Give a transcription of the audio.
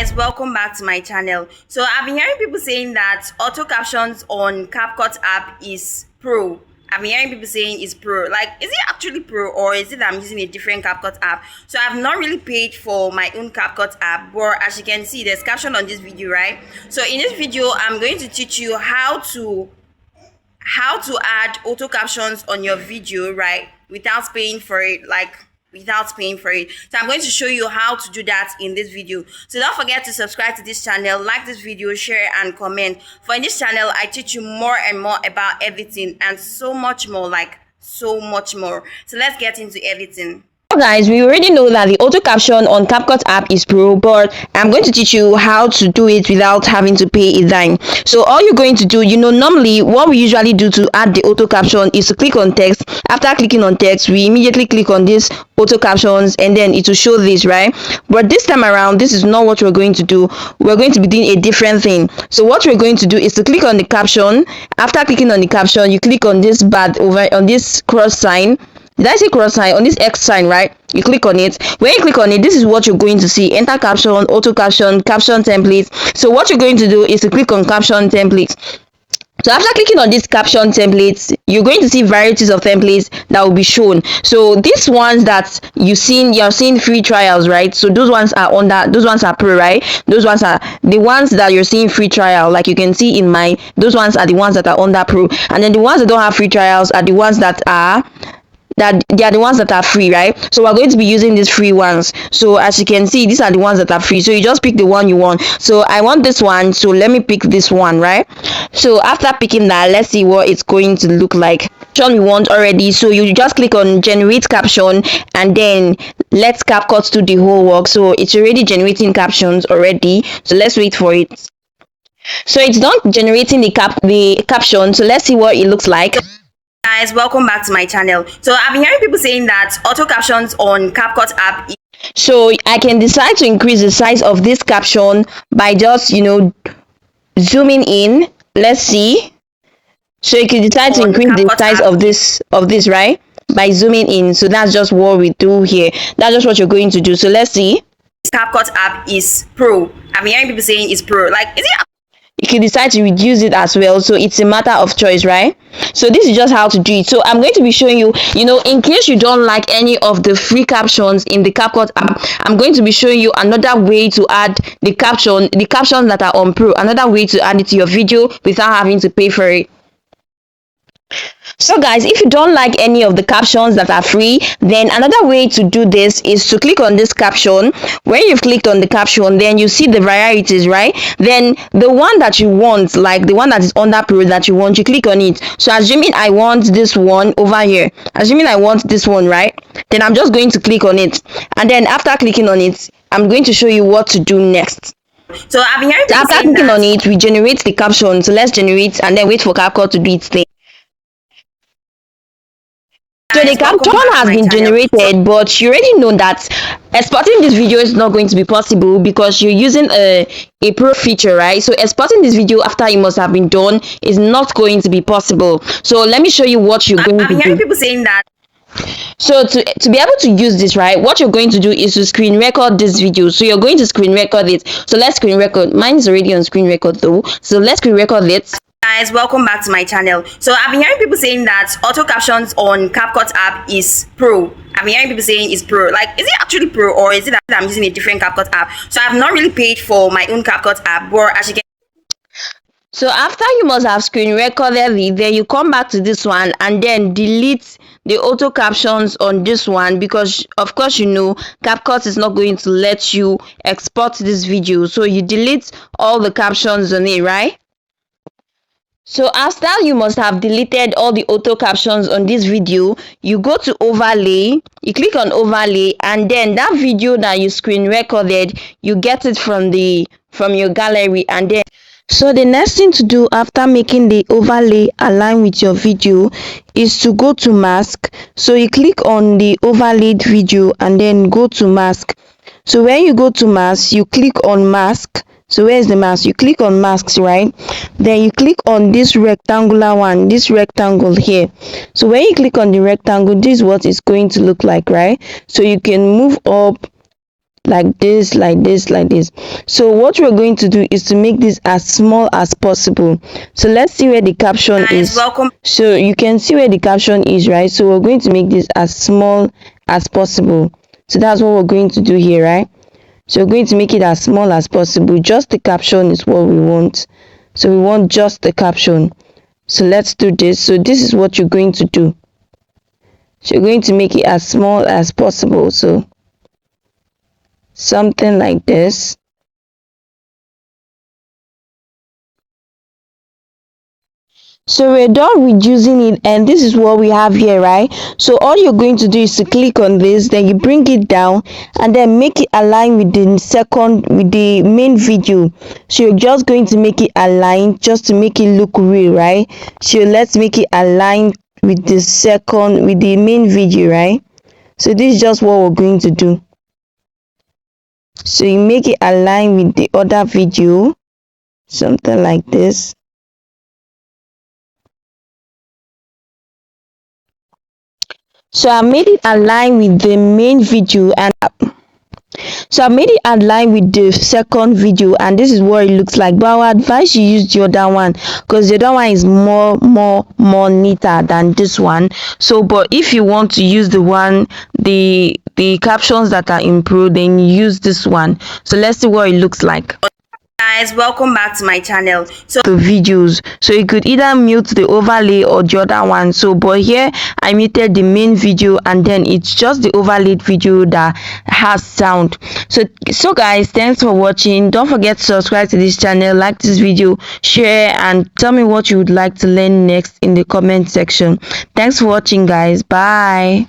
Guys, welcome back to my channel. So I've been hearing people saying that auto captions on CapCut app is pro. I've been hearing people saying it's pro. Like, is it actually pro, or is it that I'm using a different CapCut app? So I've not really paid for my own CapCut app, but as you can see, there's caption on this video, right? So in this video, I'm going to teach you how to add auto captions on your video, right, without paying for it. So I'm going to show you how to do that in this video. So don't forget to subscribe to this channel, like this video, share and comment. For in this channel, I teach you more and more about editing and so much more, like so much more. So let's get into editing. Guys, we already know that the auto caption on CapCut app is pro, but I'm going to teach you how to do it without having to pay a dime. So all you're going to do, normally what we usually do to add the auto caption is to click on text. After clicking on text, we immediately click on this auto captions and then it will show this, right? But this time around, this is not what we're going to do. We're going to be doing a different thing. So what we're going to do is to click on the caption. After clicking on the caption, you click on this bar over on this cross sign. Did I say cross sign? On this X sign, right? You click on it. When you click on it, this is what you're going to see: enter caption, auto caption, caption templates. So what you're going to do is to click on caption templates. So after clicking on these caption templates, you're going to see varieties of templates that will be shown. So these ones that you're seeing free trials, right? So those ones are pro, right? Those ones are the ones that you're seeing free trial, like you can see in my, those ones are the ones that are under pro. And then the ones that don't have free trials are the ones that they are the ones that are free, right? So we're going to be using these free ones. So as you can see, these are the ones that are free. So you just pick the one you want. So I want this one, so let me pick this one, right? So after picking that, let's see what it's going to look like. We want already, so you just click on generate caption and then let's CapCut do the whole work. So it's already generating captions already, so let's wait for it. So it's not generating the caption, so let's see what it looks like. Guys, welcome back to my channel. So I've been hearing people saying that auto captions on CapCut app. So I can decide to increase the size of this caption by just zooming in. Let's see. So you can decide to increase the size of this, right, by zooming in. So that's just what we do here. That's just what you're going to do. So let's see. CapCut app is pro. I've been hearing people saying it's pro. Like, is it? You can decide to reduce it as well, so it's a matter of choice, right? So this is just how to do it. So I'm going to be showing you, in case you don't like any of the free captions in the CapCut app, I'm going to be showing you another way to add the captions that are on pro, another way to add it to your video without having to pay for it. So guys, if you don't like any of the captions that are free, then another way to do this is to click on this caption. When you've clicked on the caption, then you see the varieties, right? Then the one that you want, like the one that is under pro that you want, you click on it. So assuming I want this one over here, assuming I want this one, right, then I'm just going to click on it, and then after clicking on it, I'm going to show you what to do next. So I've been hearing after clicking on it, we generate the caption. So let's generate and then wait for CapCut to do its thing. So the caption has been generated, but you already know that exporting this video is not going to be possible because you're using a pro feature, right? So exporting this video after it must have been done is not going to be possible. So let me show you what you're going to do. I'm hearing people saying that. So to be able to use this, right, what you're going to do is to screen record this video. So you're going to screen record it. So let's screen record. Mine is already on screen record though. So let's screen record it. Guys, welcome back to my channel. So I've been hearing people saying that auto captions on CapCut app is pro. I've been hearing people saying it's pro. Like, is it actually pro, or is it that I'm using a different CapCut app? So I've not really paid for my own CapCut app, but as you can. So after you must have screen recorded it, then you come back to this one and then delete the auto captions on this one, because of course CapCut is not going to let you export this video. So you delete all the captions on it, right? So after you must have deleted all the auto captions on this video, you go to overlay, you click on overlay, and then that video that you screen recorded, you get it from your gallery. And then so the next thing to do after making the overlay align with your video is to go to mask. So you click on the overlaid video and then go to mask. So when you go to mask, you click on mask. So where's the mask? You click on masks, right? Then you click on this rectangular one, this rectangle here. So when you click on the rectangle, this is what it's going to look like, right? So you can move up like this, like this, like this. So what we're going to do is to make this as small as possible. So let's see where the caption Guys, is. welcome. So you can see where the caption is, right? So we're going to make this as small as possible. So that's what we're going to do here, right? So we're going to make it as small as possible. Just the caption is what we want. So we want just the caption. So let's do this. So this is what you're going to do. So you're going to make it as small as possible. So something like this. So we're done reducing it, and this is what we have here, right? So all you're going to do is to click on this, then you bring it down and then make it align with the main video. So you're just going to make it align just to make it look real, right? So let's make it align with the main video, right? So this is just what we're going to do. So you make it align with the other video, something like this. So I made it align with the main video, and so I made it align with the second video, and this is what it looks like. But I would advise you use the other one because the other one is more neater than this one. So but if you want to use the captions that are improved, then use this one. So let's see what it looks like. Guys, welcome back to my channel. So The videos, so you could either mute the overlay or the other one. So but here I muted the main video, and then it's just the overlaid video that has sound. So guys, thanks for watching. Don't forget to subscribe to this channel, like this video, share, and tell me what you would like to learn next in the comment section. Thanks for watching, guys. Bye.